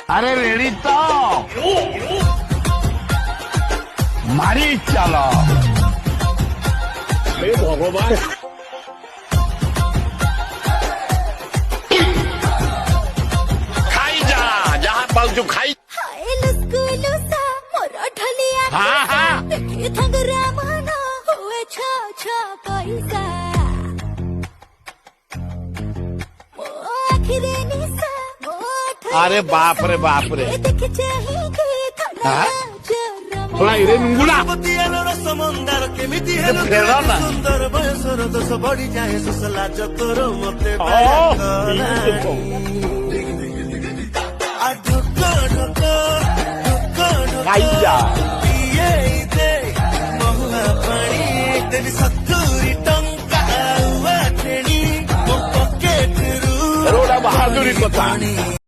আরে রেডি তো মারি চালো ভগবান খাই যা যাহা পাউଛୁ খাই हाँ हाँ अरे बाप रे हाँ? रे नुंगुला फेरा ना खाई जा बहादुरी कथा